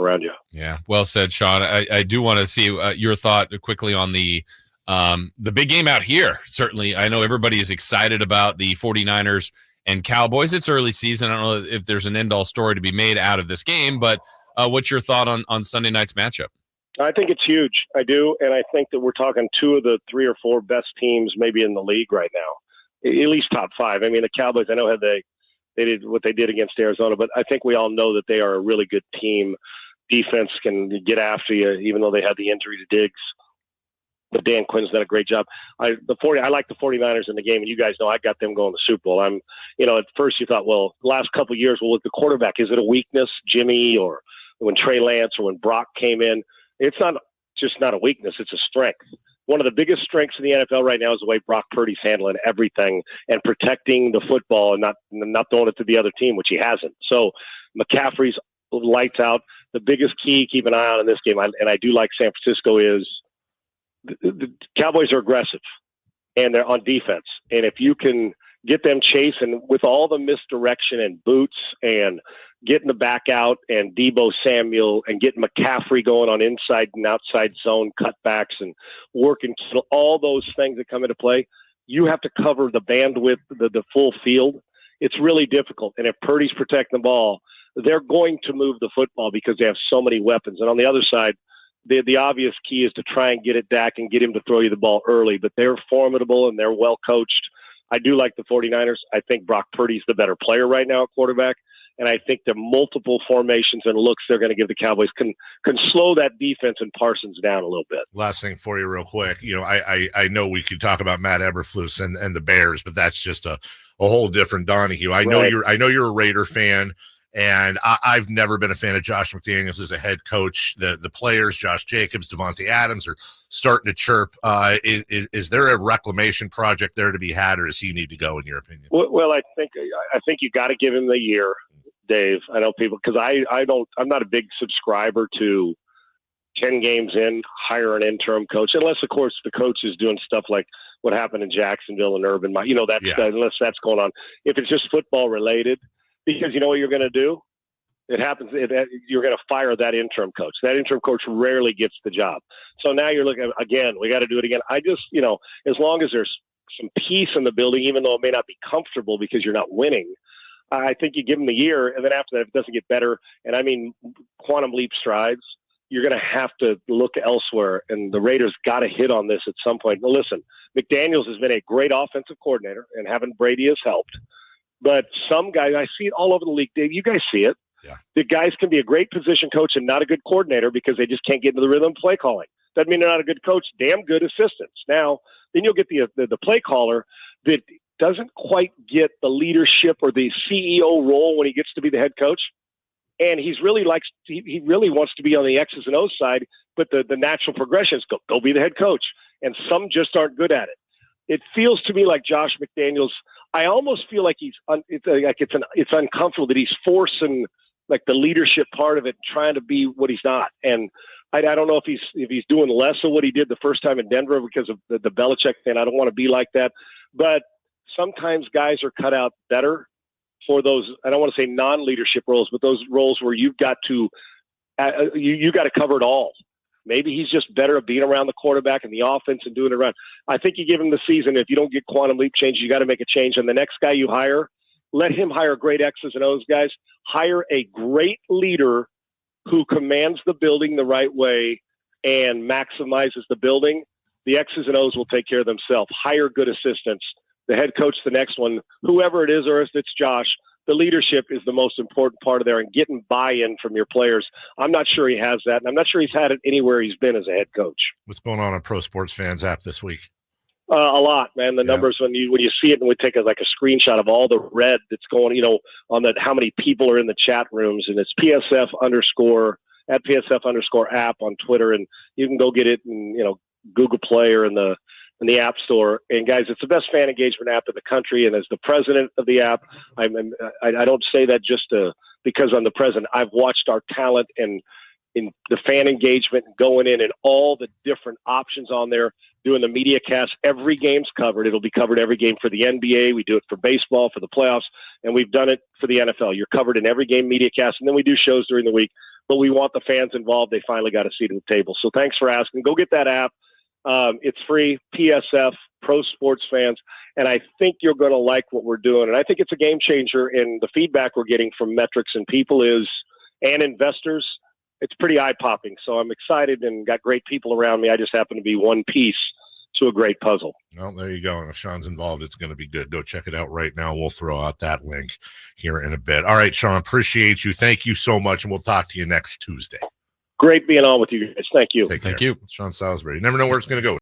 around you. Yeah, well said, Sean. I do want to see your thought quickly on the big game out here. Certainly, I know everybody is excited about the 49ers and Cowboys. It's early season. I don't know if there's an end-all story to be made out of this game, but what's your thought on Sunday night's matchup? I think it's huge. I do, and I think that we're talking two of the 3 or 4 best teams maybe in the league right now, at least top 5. I mean, the Cowboys, I know they did what they did against Arizona, but I think we all know that they are a really good team. Defense can get after you, even though they had the injury to Diggs. But Dan Quinn's done a great job. I like the 49ers in the game, and you guys know I got them going to the Super Bowl. At first you thought, well, the last couple of years, with the quarterback, is it a weakness, Jimmy, or when Trey Lance or when Brock came in? It's not a weakness, it's a strength. One of the biggest strengths in the NFL right now is the way Brock Purdy's handling everything and protecting the football and not throwing it to the other team, which he hasn't. So McCaffrey's lights out. The biggest key, keep an eye on in this game, and I do like San Francisco, is the Cowboys are aggressive, and they're on defense. And if you can get them chasing with all the misdirection and boots and getting the back out and Deebo Samuel and getting McCaffrey going on inside and outside zone cutbacks and working all those things that come into play, you have to cover the bandwidth, the full field. It's really difficult. And if Purdy's protecting the ball, they're going to move the football because they have so many weapons. And on the other side, the obvious key is to try and get it Dak and get him to throw you the ball early. But they're formidable and they're well coached. I do like the 49ers. I think Brock Purdy's the better player right now at quarterback. And I think the multiple formations and looks they're going to give the Cowboys can slow that defense and Parsons down a little bit. Last thing for you real quick. I know we could talk about Matt Eberflus and the Bears, but that's just a whole different Donahue. I know you're a Raider fan. And I've never been a fan of Josh McDaniels as a head coach. The players, Josh Jacobs, Devontae Adams, are starting to chirp. Is there a reclamation project there to be had, or does he need to go, in your opinion? Well, I think you got to give him the year, Dave. I know people, because I'm not a big subscriber to 10 games in, hire an interim coach, unless of course the coach is doing stuff like what happened in Jacksonville and Urban. Unless that's going on. If it's just football related. Because you know what you're going to do? It happens. You're going to fire that interim coach. That interim coach rarely gets the job. So now you're looking again. We got to do it again. I just, as long as there's some peace in the building, even though it may not be comfortable because you're not winning, I think you give them the year, and then after that, if it doesn't get better, and I mean quantum leap strides, you're going to have to look elsewhere. And the Raiders got to hit on this at some point. Now, listen, McDaniels has been a great offensive coordinator, and having Brady has helped. But some guys, I see it all over the league, Dave. You guys see it. Yeah. The guys can be a great position coach and not a good coordinator because they just can't get into the rhythm of play calling. Doesn't mean they're not a good coach. Damn good assistants. Now, then you'll get the play caller that doesn't quite get the leadership or the CEO role when he gets to be the head coach. And he really wants to be on the X's and O's side, but the natural progression is go be the head coach. And some just aren't good at it. It feels to me like Josh McDaniels. I almost feel like it's uncomfortable that he's forcing like the leadership part of it, trying to be what he's not. And I don't know if he's doing less of what he did the first time in Denver because of the Belichick thing. I don't want to be like that, but sometimes guys are cut out better for those. I don't want to say non-leadership roles, but those roles where you've got to you got to cover it all. Maybe he's just better at being around the quarterback and the offense and doing it around. I think you give him the season. If you don't get quantum leap change, you got to make a change. And the next guy you hire, let him hire great X's and O's guys. Hire a great leader who commands the building the right way and maximizes the building. The X's and O's will take care of themselves. Hire good assistants. The head coach, the next one, whoever it is, or if it's Josh, the leadership is the most important part of there, and getting buy-in from your players. I'm not sure he has that, and I'm not sure he's had it anywhere he's been as a head coach. What's going on Pro Sports Fans app this week? A lot, man. The numbers when you see it, and we take a screenshot of all the red that's going, on how many people are in the chat rooms, and it's PSF_app on Twitter, and you can go get it in Google Play or in the App Store. And guys, it's the best fan engagement app in the country. And as the president of the app, I don't say that just because I'm the president. I've watched our talent and in the fan engagement going in and all the different options on there, doing the media cast. Every game's covered. It'll be covered every game for the NBA. We do it for baseball, for the playoffs, and we've done it for the NFL. You're covered in every game media cast. And then we do shows during the week. but we want the fans involved. They finally got a seat at the table. So thanks for asking. Go get that app. It's free, PSF, Pro Sports Fans, and I think you're going to like what we're doing. And I think it's a game changer, and the feedback we're getting from metrics and people and investors, it's pretty eye-popping. So I'm excited and got great people around me. I just happen to be one piece to a great puzzle. Well, there you go. And if Sean's involved, it's going to be good. Go check it out right now. We'll throw out that link here in a bit. All right, Sean, appreciate you. Thank you so much, and we'll talk to you next Tuesday. Great being on with you guys. Thank you. Take care. Thank you. Sean Salisbury. You never know where it's going to go.